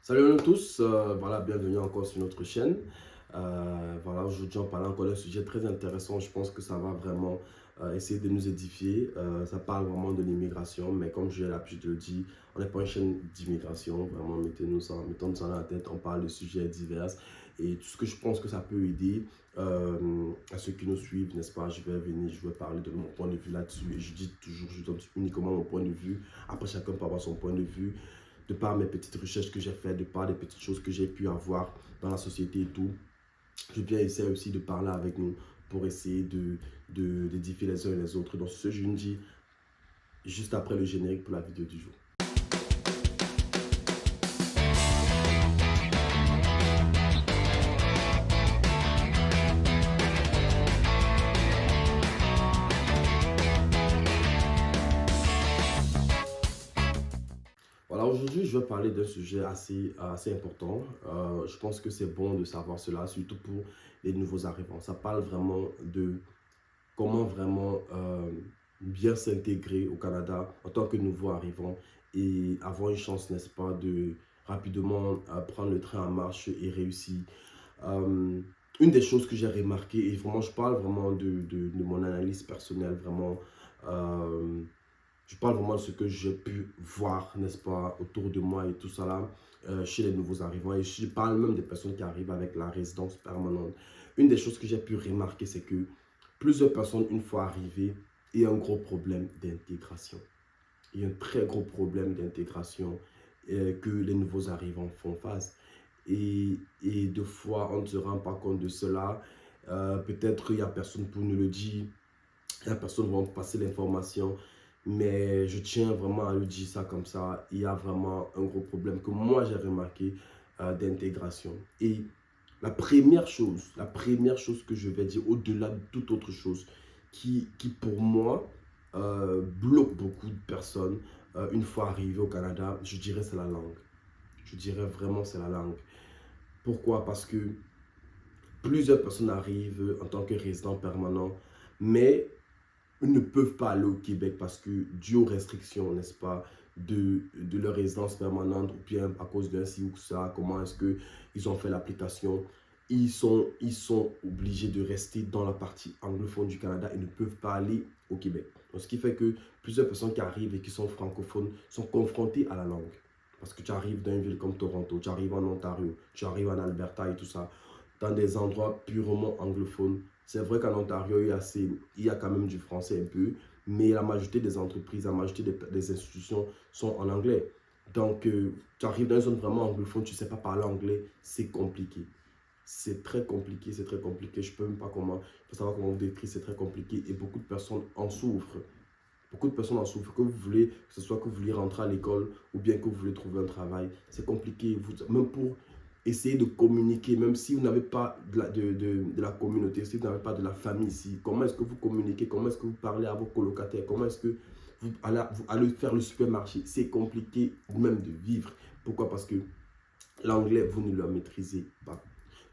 Salut à nous tous, voilà, bienvenue encore sur notre chaîne. Voilà, aujourd'hui on parle encore d'un sujet très intéressant. Je pense que ça va vraiment essayer de nous édifier. Ça parle vraiment de l'immigration, mais comme j'ai l'habitude de le dire, on n'est pas une chaîne d'immigration. Vraiment, mettons-nous ça dans la tête. On parle de sujets divers et tout ce que je pense que ça peut aider à ceux qui nous suivent, n'est-ce pas? Je vais parler de mon point de vue là-dessus. Et je dis toujours, je donne uniquement mon point de vue. Après, chacun peut avoir son point de vue de par mes petites recherches que j'ai faites, de par des petites choses que j'ai pu avoir dans la société et tout. Je viens essayer aussi de parler avec nous pour essayer d'édifier les uns et les autres. Donc, ce je me dis juste après le générique pour la vidéo du jour. Voilà, aujourd'hui, je vais parler d'un sujet assez important. Je pense que c'est bon de savoir cela, surtout pour les nouveaux arrivants. Ça parle vraiment de comment vraiment bien s'intégrer au Canada en tant que nouveau arrivant et avoir une chance, n'est-ce pas, de rapidement prendre le train en marche et réussir. Euh, une des choses que j'ai remarqué, et vraiment je parle vraiment de mon analyse personnelle, vraiment, euh, je parle vraiment de ce que j'ai pu voir, n'est-ce pas, autour de moi et tout ça là, chez les nouveaux arrivants. Et je parle même des personnes qui arrivent avec la résidence permanente. Une des choses que j'ai pu remarquer, c'est que plusieurs personnes, une fois arrivées, il y a un gros problème d'intégration. Il y a un très gros problème d'intégration que les nouveaux arrivants font face. Et deux fois, on ne se rend pas compte de cela. Peut-être il n'y a personne pour nous le dire. Il n'y a personne qui va passer l'information. Mais je tiens vraiment à le dire ça comme ça. Il y a vraiment un gros problème que moi j'ai remarqué d'intégration. Et la première chose que je vais dire, au-delà de toute autre chose, qui pour moi bloque beaucoup de personnes une fois arrivées au Canada, je dirais c'est la langue. Je dirais vraiment c'est la langue. Pourquoi? Parce que plusieurs personnes arrivent en tant que résidents permanents, mais ne peuvent pas aller au Québec parce que, dû aux restrictions, n'est-ce pas, de leur résidence permanente, ou bien à cause d'un ci ou ça, comment est-ce qu'ils ont fait l'application, ils sont obligés de rester dans la partie anglophone du Canada et ne peuvent pas aller au Québec. Donc, ce qui fait que plusieurs personnes qui arrivent et qui sont francophones sont confrontées à la langue. Parce que tu arrives dans une ville comme Toronto, tu arrives en Ontario, tu arrives en Alberta et tout ça, dans des endroits purement anglophones. C'est vrai qu'en Ontario, il y a quand même du français un peu, mais la majorité des entreprises, la majorité des institutions sont en anglais. Donc, tu arrives dans une zone vraiment anglophone, tu ne sais pas parler anglais, c'est compliqué. C'est très compliqué, c'est très compliqué. Je ne peux même pas comment, il faut savoir comment vous décrire, c'est très compliqué et beaucoup de personnes en souffrent. Beaucoup de personnes en souffrent. Que vous voulez, que ce soit que vous voulez rentrer à l'école ou bien que vous voulez trouver un travail, c'est compliqué. Même pour essayer de communiquer, même si vous n'avez pas de la communauté, si vous n'avez pas de la famille ici, comment est-ce que vous communiquez, comment est-ce que vous parlez à vos colocataires, comment est-ce que vous allez faire le supermarché. C'est compliqué même de vivre. Pourquoi? Parce que l'anglais, vous ne le maîtrisez pas.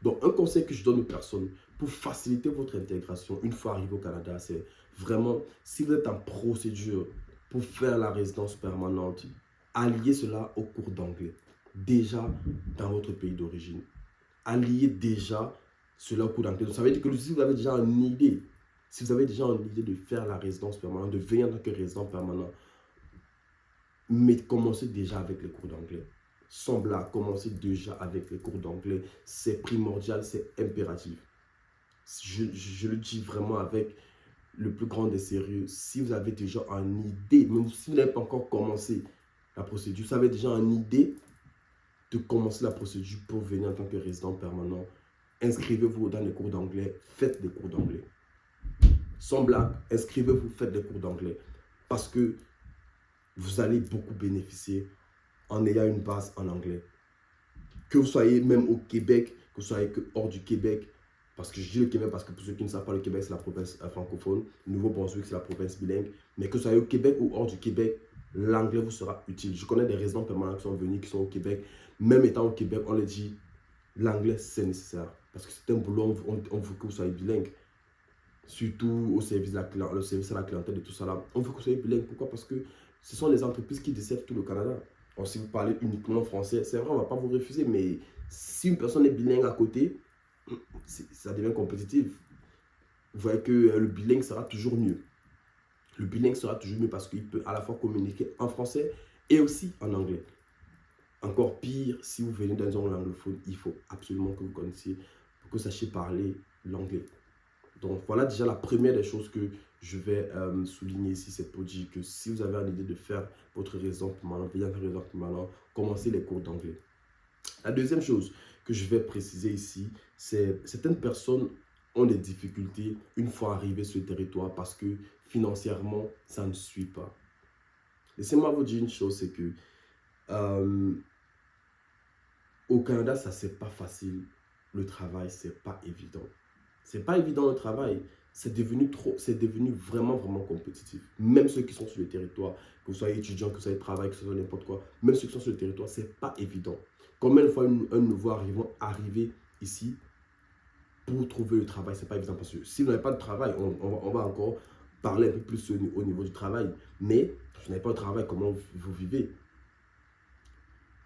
Donc, un conseil que je donne aux personnes pour faciliter votre intégration une fois arrivé au Canada, c'est vraiment, si vous êtes en procédure pour faire la résidence permanente, alliez cela au cours d'anglais, déjà dans votre pays d'origine. Alliez déjà cela au cours d'anglais. Donc, ça veut dire que si vous avez déjà une idée, si vous avez déjà une idée de faire la résidence permanente, de venir en tant que résident permanent, mais commencez déjà avec les cours d'anglais. Semble à commencer déjà avec les cours d'anglais. C'est primordial, c'est impératif. Je le dis vraiment avec le plus grand des sérieux. Si vous avez déjà une idée, même si vous n'avez pas encore commencé la procédure, vous avez déjà une idée de commencer la procédure pour venir en tant que résident permanent, inscrivez-vous dans les cours d'anglais, faites des cours d'anglais. Sans blague, inscrivez-vous, faites des cours d'anglais. Parce que vous allez beaucoup bénéficier en ayant une base en anglais. Que vous soyez même au Québec, que vous soyez hors du Québec, parce que je dis le Québec parce que pour ceux qui ne savent pas, le Québec c'est la province francophone, le Nouveau-Brunswick c'est la province bilingue, mais que vous soyez au Québec ou hors du Québec, l'anglais vous sera utile. Je connais des résidents permanents qui sont venus, qui sont au Québec, même étant au Québec, on leur dit l'anglais c'est nécessaire, parce que c'est un boulot, on veut que vous soyez bilingue. Surtout au service, le service à la clientèle et tout ça là. On veut que vous soyez bilingue. Pourquoi? Parce que ce sont les entreprises qui desservent tout le Canada. Bon, si vous parlez uniquement français, c'est vrai, on ne va pas vous refuser, mais si une personne est bilingue à côté, ça devient compétitif. Vous voyez que le bilingue sera toujours mieux. Le bilingue sera toujours mieux parce qu'il peut à la fois communiquer en français et aussi en anglais. Encore pire, si vous venez d'un zone anglophone, il faut absolument que vous connaissiez, que vous sachiez parler l'anglais. Donc voilà déjà la première des choses que je vais souligner ici, c'est pour dire que si vous avez l'idée de faire votre raison pour maintenant, venir faire raison pour maintenant, commencez les cours d'anglais. La deuxième chose que je vais préciser ici, c'est certaines personnes ont des difficultés une fois arrivées sur le territoire parce que financièrement, ça ne suit pas. Laissez-moi vous dire une chose, c'est que au Canada, ça c'est pas facile. Le travail, c'est pas évident. C'est pas évident le travail. C'est devenu vraiment, vraiment compétitif. Même ceux qui sont sur le territoire, que vous soyez étudiant, que vous soyez travail, que ce soit n'importe quoi, même ceux qui sont sur le territoire, c'est pas évident. Combien de fois un nouveau arrivant arrivé ici pour trouver le travail, c'est pas évident parce que si vous n'avez pas de travail, on va encore parler un peu plus au niveau du travail. Mais si vous n'avez pas de travail, comment vous vivez?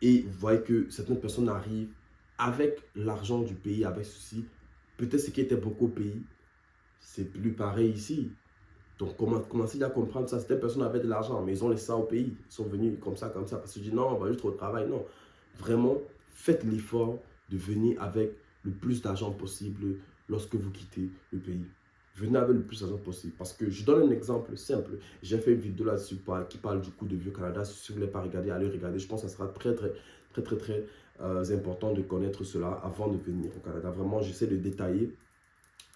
Et vous voyez que certaines personnes arrivent avec l'argent du pays, avec ceci. Peut-être ce qui était beaucoup au pays, c'est plus pareil ici. Donc, commencez à comprendre ça. Certaines personnes avaient de l'argent, mais ils ont laissé ça au pays. Ils sont venus comme ça, parce qu'ils disent non, on va juste au travail. Non. Vraiment, faites l'effort de venir avec le plus d'argent possible lorsque vous quittez le pays. Venez avec le plus d'argent possible. Parce que je donne un exemple simple. J'ai fait une vidéo là-dessus qui parle du coût de vie au Canada. Si vous ne voulez pas regarder, allez regarder. Je pense que ça sera très important de connaître cela avant de venir au Canada. Vraiment, j'essaie de détailler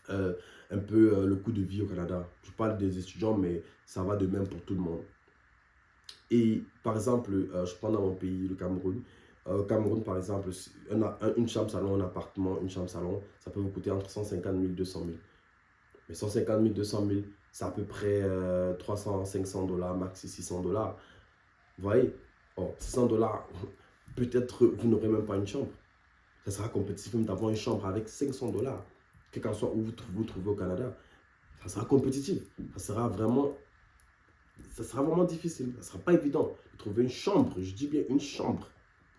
un peu le coût de vie au Canada. Je parle des étudiants, mais ça va de même pour tout le monde. Et par exemple, je prends dans mon pays, le Cameroun. Cameroun, par exemple, une chambre salon, un appartement, une chambre salon, ça peut vous coûter entre 150 000 et 200 000. Mais 150 000, 200 000, c'est à peu près 300, 500 dollars, max 600 dollars. Vous voyez, 600 dollars, peut-être vous n'aurez même pas une chambre. Ça sera compétitif même d'avoir une chambre avec 500 dollars. Quel qu'en soit où vous trouvez au Canada, ça sera compétitif. Ça sera vraiment difficile. Ça ne sera pas évident de trouver une chambre. Je dis bien une chambre.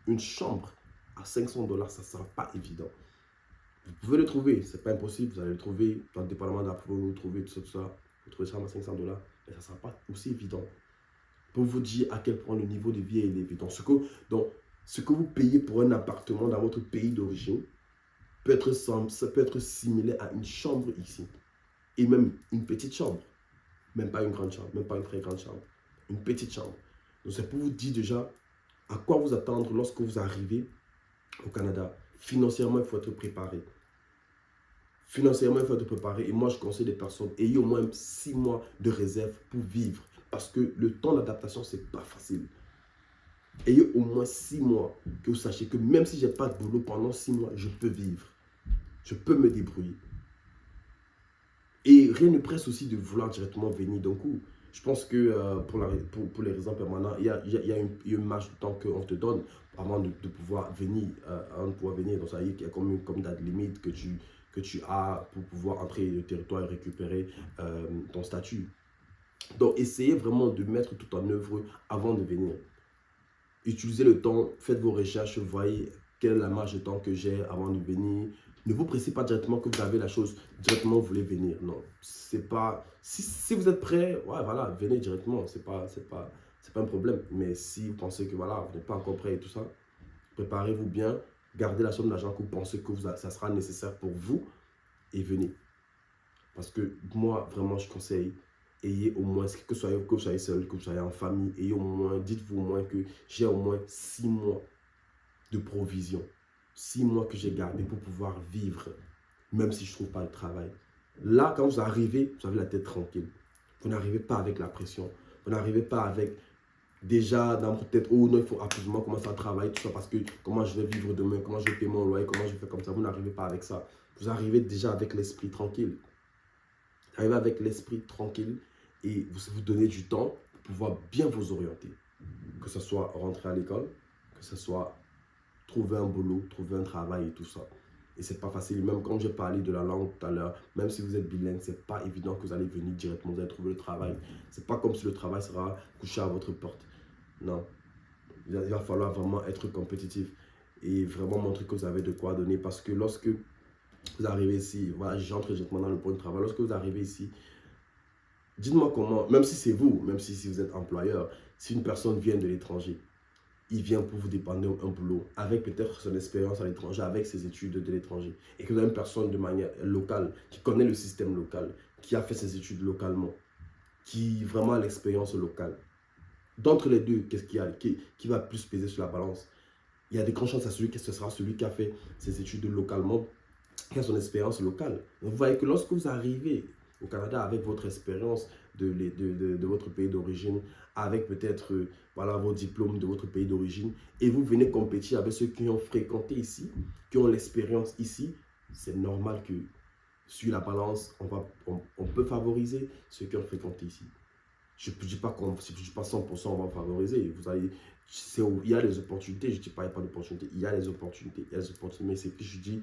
Une chambre à 500 dollars, ça ne sera pas évident. Vous pouvez le trouver, ce n'est pas impossible. Vous allez le trouver dans le département de la vous trouvez tout ça. Vous trouvez ça à 500 dollars, mais ça ne sera pas aussi évident. Pour vous dire à quel point le niveau de vie est élevé. Donc, ce que vous payez pour un appartement dans votre pays d'origine, ça peut être similaire à une chambre ici. Et même une petite chambre. Même pas une grande chambre, même pas une très grande chambre. Une petite chambre. Donc c'est pour vous dire déjà à quoi vous attendre lorsque vous arrivez au Canada. Financièrement, il faut être préparé. Financièrement, il faut être préparé. Et moi, je conseille des personnes, ayez au moins 6 mois de réserve pour vivre. Parce que le temps d'adaptation, ce n'est pas facile. Ayez au moins 6 mois que vous sachiez que même si je n'ai pas de boulot pendant 6 mois, je peux vivre. Je peux me débrouiller. Et rien ne presse aussi de vouloir directement venir d'un coup. Je pense que pour les raisons permanentes, il y a une marge de temps qu'on te donne avant de pouvoir venir. Donc, ça y est, il y a comme date limite que tu as pour pouvoir entrer le territoire et récupérer ton statut. Donc, essayez vraiment de mettre tout en œuvre avant de venir. Utilisez le temps, faites vos recherches, voyez quelle est la marge de temps que j'ai avant de venir. Ne vous pressez pas directement que vous avez la chose, directement vous voulez venir. Non, c'est pas... Si vous êtes prêt, ouais, voilà, venez directement, c'est pas un problème. Mais si vous pensez que voilà, vous n'êtes pas encore prêt et tout ça, préparez-vous bien, gardez la somme d'argent que vous pensez que ça sera nécessaire pour vous et venez. Parce que moi, vraiment, je conseille, ayez au moins, que vous soyez seul, que vous soyez en famille, ayez au moins, dites-vous au moins que j'ai au moins 6 mois de provision. 6 mois que j'ai gardé pour pouvoir vivre, même si je ne trouve pas de travail. Là, quand vous arrivez, vous avez la tête tranquille. Vous n'arrivez pas avec la pression. Vous n'arrivez pas avec déjà dans votre tête, oh non, il faut absolument commencer à travailler, tout ça, parce que comment je vais vivre demain, comment je vais payer mon loyer, comment je vais faire comme ça. Vous n'arrivez pas avec ça. Vous arrivez déjà avec l'esprit tranquille. Vous arrivez avec l'esprit tranquille et vous donnez du temps pour pouvoir bien vous orienter. Que ce soit rentrer à l'école, que ce soit trouver un boulot, trouver un travail et tout ça. Et c'est pas facile. Même quand j'ai parlé de la langue tout à l'heure, même si vous êtes bilingue, c'est pas évident que vous allez venir directement, vous allez trouver le travail. C'est pas comme si le travail sera couché à votre porte. Non. Il va falloir vraiment être compétitif et vraiment montrer que vous avez de quoi donner. Parce que lorsque vous arrivez ici, voilà, j'entre directement dans le point de travail. Lorsque vous arrivez ici, dites-moi comment, même si c'est vous, même si vous êtes employeur, si une personne vient de l'étranger, il vient pour vous dépanner un boulot, avec peut-être son expérience à l'étranger, avec ses études de l'étranger, et que vous avez une personne de manière locale, qui connaît le système local, qui a fait ses études localement, qui vraiment a l'expérience locale. D'entre les deux, qu'est-ce qu'il y a qui va plus peser sur la balance? Il y a des grandes chances à celui que ce sera celui qui a fait ses études localement, qui a son expérience locale. Donc, vous voyez que lorsque vous arrivez au Canada avec votre expérience de votre pays d'origine, avec peut-être voilà, vos diplômes de votre pays d'origine, et vous venez compétir avec ceux qui ont fréquenté ici, qui ont l'expérience ici, c'est normal que sur la balance, on peut favoriser ceux qui ont fréquenté ici. Je ne dis pas 100% on va favoriser. Il y a des opportunités, je ne dis pas qu'il n'y a pas d'opportunités. Il y a des opportunités. Il y a des opportunités, mais c'est que je dis,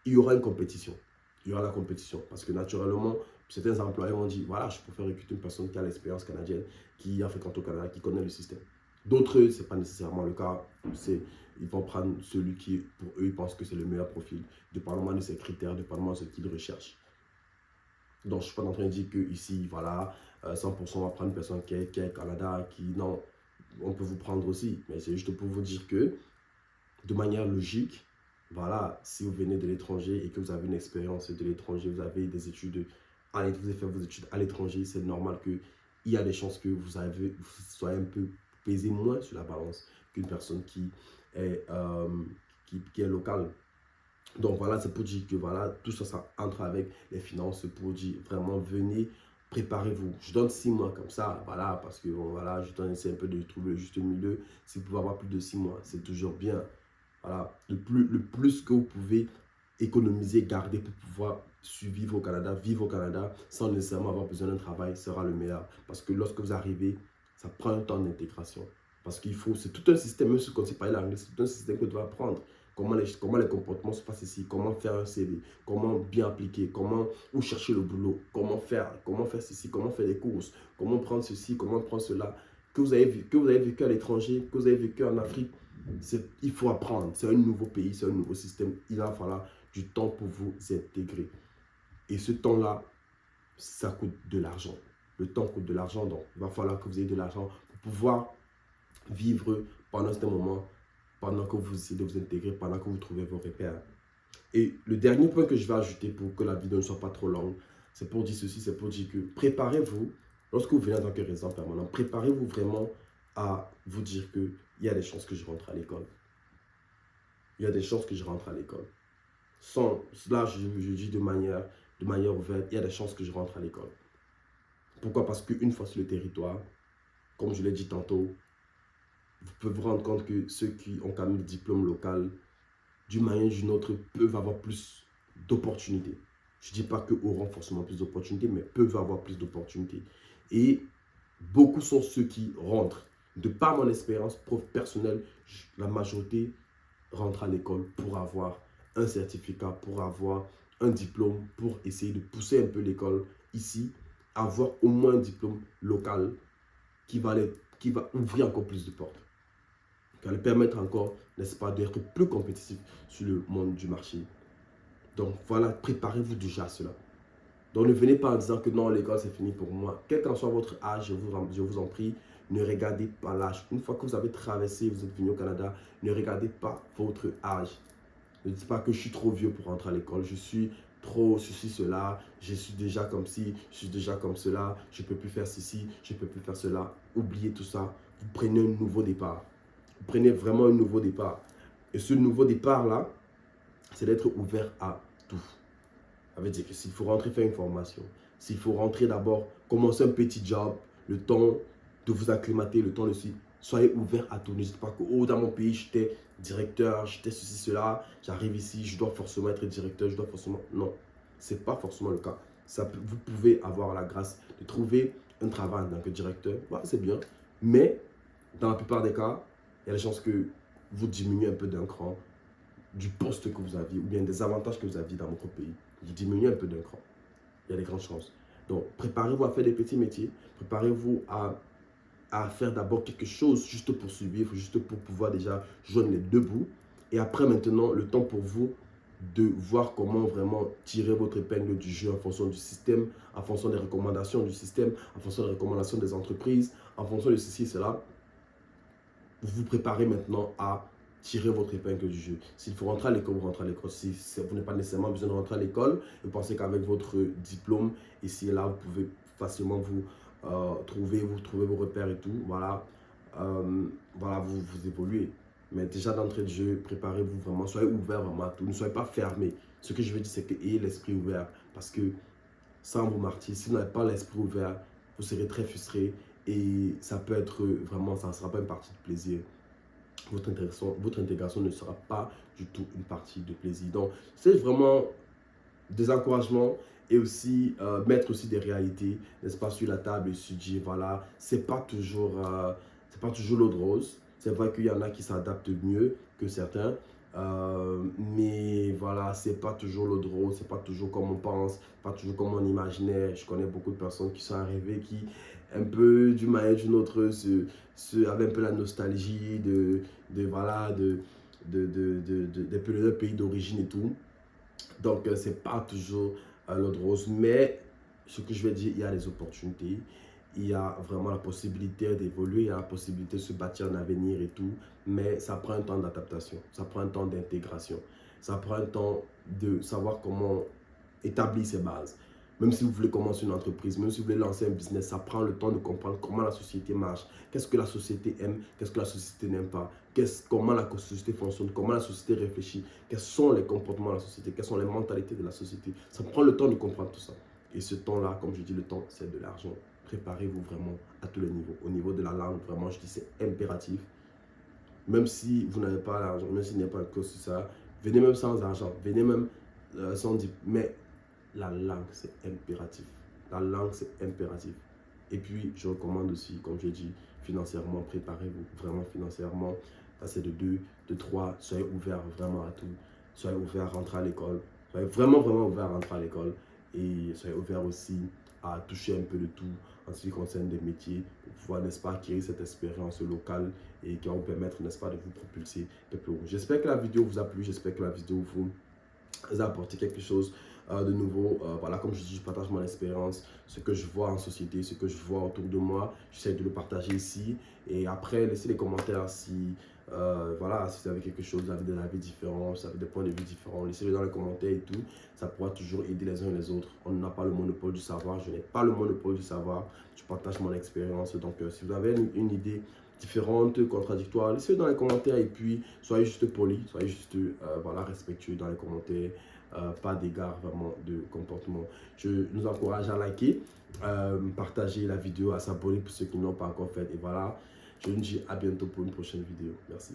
il y aura une compétition. Il y aura la compétition. Parce que naturellement, certains employeurs ont dit, voilà, je préfère recruter une personne qui a l'expérience canadienne, qui a fréquenté au Canada, qui connaît le système. D'autres, ce n'est pas nécessairement le cas. Ils vont prendre celui qui, pour eux, ils pensent que c'est le meilleur profil, dépendamment de ses critères, dépendamment de ce qu'ils recherchent. Donc, je ne suis pas en train de dire que ici, voilà, 100% on va prendre une personne qui est au Canada, non, on peut vous prendre aussi. Mais c'est juste pour vous dire que, de manière logique, voilà, si vous venez de l'étranger et que vous avez une expérience de l'étranger, vous avez des études, vous avez fait vos études à l'étranger, c'est normal qu'il y a des chances que vous soyez un peu pesé moins sur la balance qu'une personne qui est locale. Donc voilà, c'est pour dire que voilà, tout ça, ça entre avec les finances, pour dire vraiment venez, préparez-vous. Je donne 6 mois comme ça, voilà, parce que bon, voilà, je donne essayer un peu de trouver le juste milieu. Si vous pouvez avoir plus de 6 mois, c'est toujours bien. Voilà, le plus que vous pouvez économiser, garder pour pouvoir survivre au Canada, vivre au Canada, sans nécessairement avoir besoin d'un travail, sera le meilleur. Parce que lorsque vous arrivez, ça prend un temps d'intégration. Parce qu'il faut, c'est tout un système, même si vous ne connaissez pas l'anglais, c'est tout un système que vous devez apprendre. Comment les comportements se passent ici, comment faire un CV, comment bien appliquer, où chercher le boulot, comment faire ceci, comment faire les courses, comment prendre ceci, comment prendre cela, que vous avez vécu à l'étranger, que vous avez vécu en Afrique. Il faut apprendre, c'est un nouveau pays, c'est un nouveau système, il va falloir du temps pour vous intégrer. Et ce temps-là, ça coûte de l'argent. Le temps coûte de l'argent, donc il va falloir que vous ayez de l'argent pour pouvoir vivre pendant ce moment, pendant que vous essayez de vous intégrer, pendant que vous trouvez vos repères. Et le dernier point que je vais ajouter pour que la vidéo ne soit pas trop longue, c'est pour dire ceci, c'est pour dire que préparez-vous, lorsque vous venez en tant que résident permanent, préparez-vous vraiment à vous dire qu'il y a des chances que je rentre à l'école. Il y a des chances que je rentre à l'école. Là, je dis de manière ouverte, il y a des chances que je rentre à l'école. Pourquoi? Parce qu'une fois sur le territoire, comme je l'ai dit tantôt, vous pouvez vous rendre compte que ceux qui ont quand même le diplôme local, d'une manière ou d'une autre, peuvent avoir plus d'opportunités. Je ne dis pas qu'eux auront forcément plus d'opportunités, mais peuvent avoir plus d'opportunités. Et beaucoup sont ceux qui rentrent. De par mon expérience personnelle, la majorité rentre à l'école pour avoir un certificat, pour avoir un diplôme, pour essayer de pousser un peu l'école ici, avoir au moins un diplôme local qui va ouvrir encore plus de portes, qui va les permettre encore, n'est-ce pas, d'être plus compétitif sur le monde du marché. Donc voilà, préparez-vous déjà à cela. Donc ne venez pas en disant que non, l'école c'est fini pour moi. Quel qu'en soit votre âge, je vous en prie, ne regardez pas l'âge. Une fois que vous avez traversé, vous êtes venu au Canada, ne regardez pas votre âge. Ne dites pas que je suis trop vieux pour rentrer à l'école, je suis trop ceci, cela, je suis déjà comme ci, je suis déjà comme cela, je ne peux plus faire ceci, je ne peux plus faire cela. Oubliez tout ça, vous prenez un nouveau départ. Vous prenez vraiment un nouveau départ. Et ce nouveau départ-là, c'est d'être ouvert à tout. Ça veut dire que s'il faut rentrer faire une formation, s'il faut rentrer d'abord, commencer un petit job, le temps de vous acclimater, le temps de suivre, soyez ouvert à tout. N'hésitez pas que, oh, dans mon pays, j'étais directeur, j'étais ceci, cela, j'arrive ici, je dois forcément être directeur, je dois forcément... Non, ce n'est pas forcément le cas. Vous pouvez avoir la grâce de trouver un travail en tant que directeur, ouais, c'est bien, mais dans la plupart des cas, il y a des chances que vous diminuez un peu d'un cran du poste que vous aviez ou bien des avantages que vous aviez dans votre pays. Vous diminuez un peu d'un cran. Il y a des grandes chances. Donc, préparez-vous à faire des petits métiers. Préparez-vous à à faire d'abord quelque chose juste pour survivre, juste pour pouvoir déjà joindre les deux bouts. Et après maintenant, le temps pour vous de voir comment vraiment tirer votre épingle du jeu en fonction du système, en fonction des recommandations du système, en fonction des recommandations des entreprises, en fonction de ceci et cela. Vous vous préparez maintenant à tirer votre épingle du jeu. S'il faut rentrer à l'école, vous rentrez à l'école. Si vous n'avez pas nécessairement besoin de rentrer à l'école, vous pensez qu'avec votre diplôme, ici et là, vous pouvez facilement vous trouver vos repères et tout. Voilà, voilà vous évoluez. Mais déjà d'entrée de jeu, préparez-vous vraiment, soyez ouvert vraiment à tout. Ne soyez pas fermé. Ce que je veux dire, c'est que ayez l'esprit ouvert. Parce que sans vous mentir, si vous n'avez pas l'esprit ouvert, vous serez très frustré et ça peut être vraiment, ça ne sera pas une partie de plaisir. Votre intégration ne sera pas du tout une partie de plaisir. Donc, c'est vraiment des encouragements et aussi mettre aussi des réalités, n'est-ce pas, sur la table et se dire, voilà, c'est pas toujours l'eau de rose. C'est vrai qu'il y en a qui s'adaptent mieux que certains, mais voilà, c'est pas toujours l'eau de rose, c'est pas toujours comme on pense, pas toujours comme on imaginait. Je connais beaucoup de personnes qui sont arrivées, qui, un peu d'une manière ou d'une autre, avaient un peu la nostalgie voilà, de leur pays d'origine et tout. Donc, c'est pas toujours l'eau de rose, mais ce que je vais dire, il y a des opportunités, il y a vraiment la possibilité d'évoluer, il y a la possibilité de se bâtir un avenir et tout, mais ça prend un temps d'adaptation, ça prend un temps d'intégration, ça prend un temps de savoir comment établir ses bases. Même si vous voulez commencer une entreprise, même si vous voulez lancer un business, ça prend le temps de comprendre comment la société marche, qu'est-ce que la société aime, qu'est-ce que la société n'aime pas, comment la société fonctionne, comment la société réfléchit, quels sont les comportements de la société, quelles sont les mentalités de la société. Ça prend le temps de comprendre tout ça. Et ce temps-là, comme je dis, le temps, c'est de l'argent. Préparez-vous vraiment à tous les niveaux. Au niveau de la langue, vraiment, je dis c'est impératif. Même si vous n'avez pas l'argent, même s'il n'y a pas de cause sur ça, venez même sans argent, venez même sans dire, mais la langue, c'est impératif. La langue, c'est impératif. Et puis, je recommande aussi, comme je dis, financièrement, préparez-vous vraiment financièrement. Passez de 2, de 3, soyez ouvert vraiment à tout. Soyez ouvert à rentrer à l'école. Soyez vraiment, vraiment ouvert à rentrer à l'école. Et soyez ouvert aussi à toucher un peu de tout en ce qui concerne des métiers pour pouvoir, n'est-ce pas, acquérir cette expérience locale et qui va vous permettre, n'est-ce pas, de vous propulser un peu plus haut. J'espère que la vidéo vous a plu. J'espère que la vidéo vous a apporté quelque chose de nouveau. Voilà, comme je dis, je partage mon expérience, ce que je vois en société, ce que je vois autour de moi. J'essaie de le partager ici. Et après, laissez les commentaires si, voilà, si vous avez quelque chose, vous avez des avis différents, si vous avez des points de vue différents. Laissez-le dans les commentaires et tout. Ça pourra toujours aider les uns et les autres. On n'a pas le monopole du savoir. Je n'ai pas le monopole du savoir. Je partage mon expérience. Donc, si vous avez une idée différente, contradictoire, laissez-le dans les commentaires et puis soyez juste poli, soyez juste voilà, respectueux dans les commentaires, pas d'égard vraiment de comportement. Je nous encourage à liker, partager la vidéo, à s'abonner pour ceux qui n'ont pas encore fait et voilà, je vous dis à bientôt pour une prochaine vidéo. Merci.